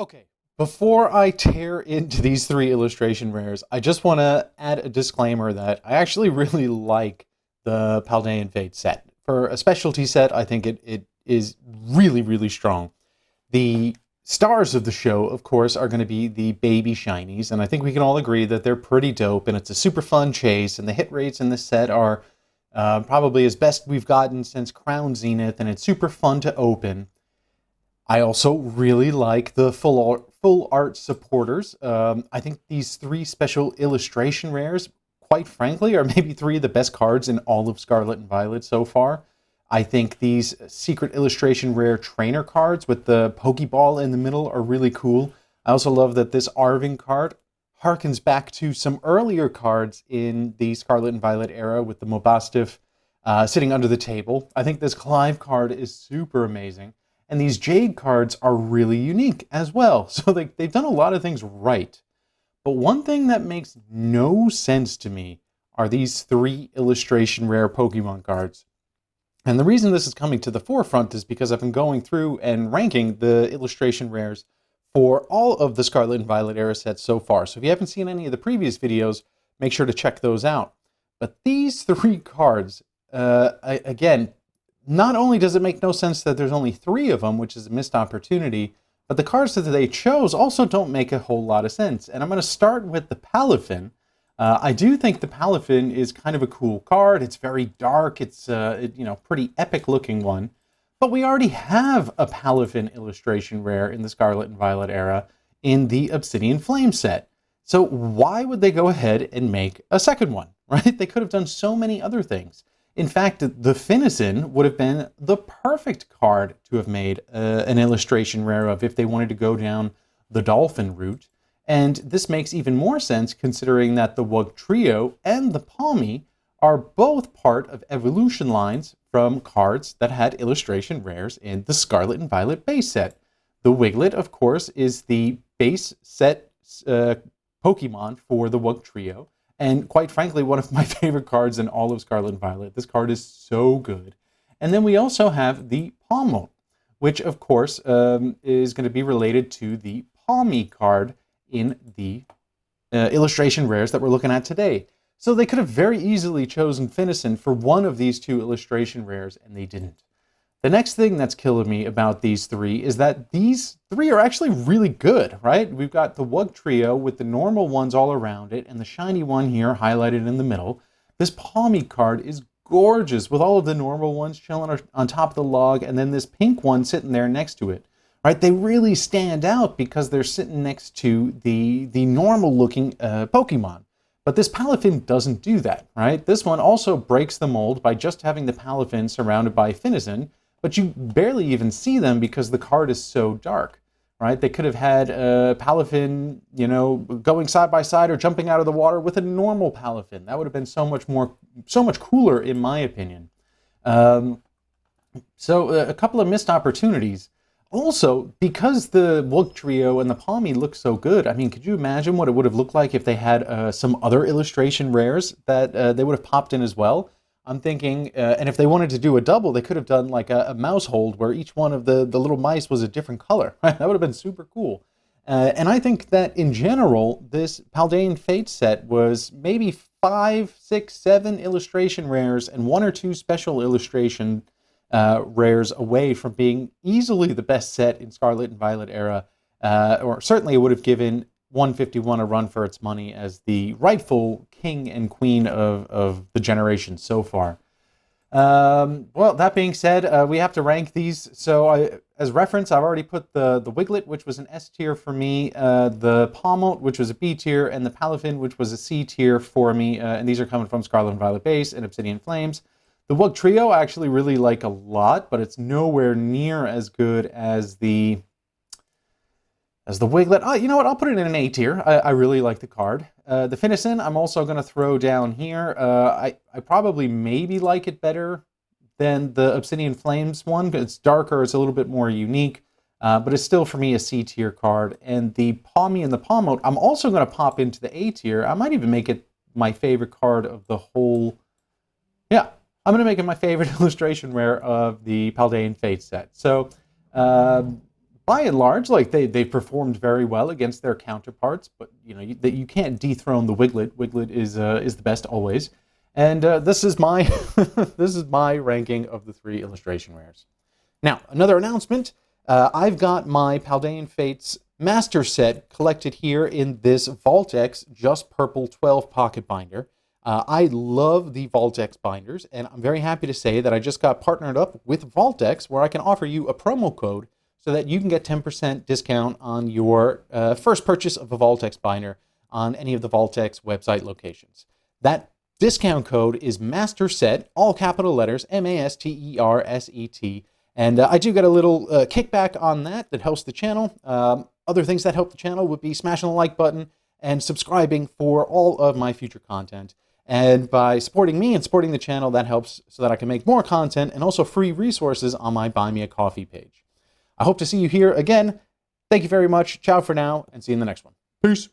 Okay, before I tear into these three illustration rares, I just want to add a disclaimer that I actually really like the Paldean Fate set. For a specialty set, I think it is really, really strong. The stars of the show, of course, are going to be the baby shinies, and I think we can all agree that they're pretty dope, and it's a super fun chase, and the hit rates in this set are probably as best we've gotten since Crown Zenith, and it's super fun to open. I also really like the full art supporters. I think these three special illustration rares, quite frankly, are maybe three of the best cards in all of Scarlet and Violet so far. I think these secret illustration rare trainer cards with the Pokeball in the middle are really cool. I also love that this Arving card harkens back to some earlier cards in the Scarlet and Violet era with the Mobastiff sitting under the table. I think this Clive card is super amazing. And these Jade cards are really unique as well. So they've done a lot of things right. But one thing that makes no sense to me are these three illustration rare Pokemon cards. And the reason this is coming to the forefront is because I've been going through and ranking the illustration rares for all of the Scarlet and Violet era sets so far. So if you haven't seen any of the previous videos, make sure to check those out. But these three cards, again, not only does it make no sense that there's only three of them, which is a missed opportunity, but the cards that they chose also don't make a whole lot of sense. And I'm going to start with the Palafin. I do think the Palafin is kind of a cool card. It's very dark. It's pretty epic looking one. But we already have a Palafin illustration rare in the Scarlet and Violet era in the Obsidian Flame set. So why would they go ahead and make a second one, right? They could have done so many other things. In fact, the Finnison would have been the perfect card to have made an illustration rare of if they wanted to go down the Dolphin route. And this makes even more sense considering that the Wugtrio and the Palmy are both part of evolution lines from cards that had illustration rares in the Scarlet and Violet base set. The Wiglet, of course, is the base set Pokemon for the Wugtrio. And quite frankly, one of my favorite cards in all of Scarlet and Violet. This card is so good. And then we also have the Palmo, which of course is going to be related to the Palmy card in the illustration rares that we're looking at today. So they could have very easily chosen Finnison for one of these two illustration rares, and they didn't. The next thing that's killing me about these three is that these three are actually really good, right? We've got the Wugtrio with the normal ones all around it and the shiny one here highlighted in the middle. This Palmy card is gorgeous with all of the normal ones chilling on top of the log and then this pink one sitting there next to it, right? They really stand out because they're sitting next to the normal looking Pokemon. But this Palafin doesn't do that, right? This one also breaks the mold by just having the Palafin surrounded by Finnison, but you barely even see them because the card is so dark, right? They could have had a Palafin, going side by side or jumping out of the water with a normal Palafin. That would have been so much cooler, in my opinion. So a couple of missed opportunities. Also, because the Wugtrio and the Palmy look so good, I mean, could you imagine what it would have looked like if they had some other illustration rares that they would have popped in as well? I'm thinking, and if they wanted to do a double, they could have done like a mouse hold where each one of the little mice was a different color. Right? That would have been super cool. And I think that in general, this Paldean Fate set was maybe 5, 6, 7 illustration rares and 1 or 2 special illustration rares away from being easily the best set in Scarlet and Violet era, or certainly it would have given 151 a run for its money as the rightful king and queen of the generation so far. Well, that being said, we have to rank these. So as reference, I've already put the Wiglet, which was an S tier for me, the Palmote, which was a B tier, and the Palafin, which was a C tier for me. And these are coming from Scarlet and Violet base and Obsidian Flames. The Wugtrio I actually really like a lot, but it's nowhere near as good as the Wiglet. Oh, you know what? I'll put it in an A tier. I really like the card. The Finnison, I'm also going to throw down here. I probably maybe like it better than the Obsidian Flames one. It's darker. It's a little bit more unique. But it's still, for me, a C tier card. And the Palmy and the Palmote, I'm also going to pop into the A tier. I might even make it my favorite card of the whole... Yeah, I'm going to make it my favorite illustration rare of the Paldean Fate set. So... by and large, like they performed very well against their counterparts, but you can't dethrone the Wiglet. Wiglet is the best always, and this is my this is my ranking of the 3 illustration rares. Now, another announcement. I've got my Paldean Fates Master Set collected here in this Vault-X Just Purple 12 pocket binder. I love the Vault-X binders, and I'm very happy to say that I just got partnered up with Vault-X, where I can offer you a promo code so that you can get 10% discount on your first purchase of a Vault-X binder on any of the Vault-X website locations. That discount code is MASTERSET, all capital letters, MASTERSET, and I do get a little kickback on that helps the channel. Other things that help the channel would be smashing the like button and subscribing for all of my future content. And by supporting me and supporting the channel, that helps so that I can make more content and also free resources on my Buy Me a Coffee page. I hope to see you here again. Thank you very much. Ciao for now, and see you in the next one. Peace.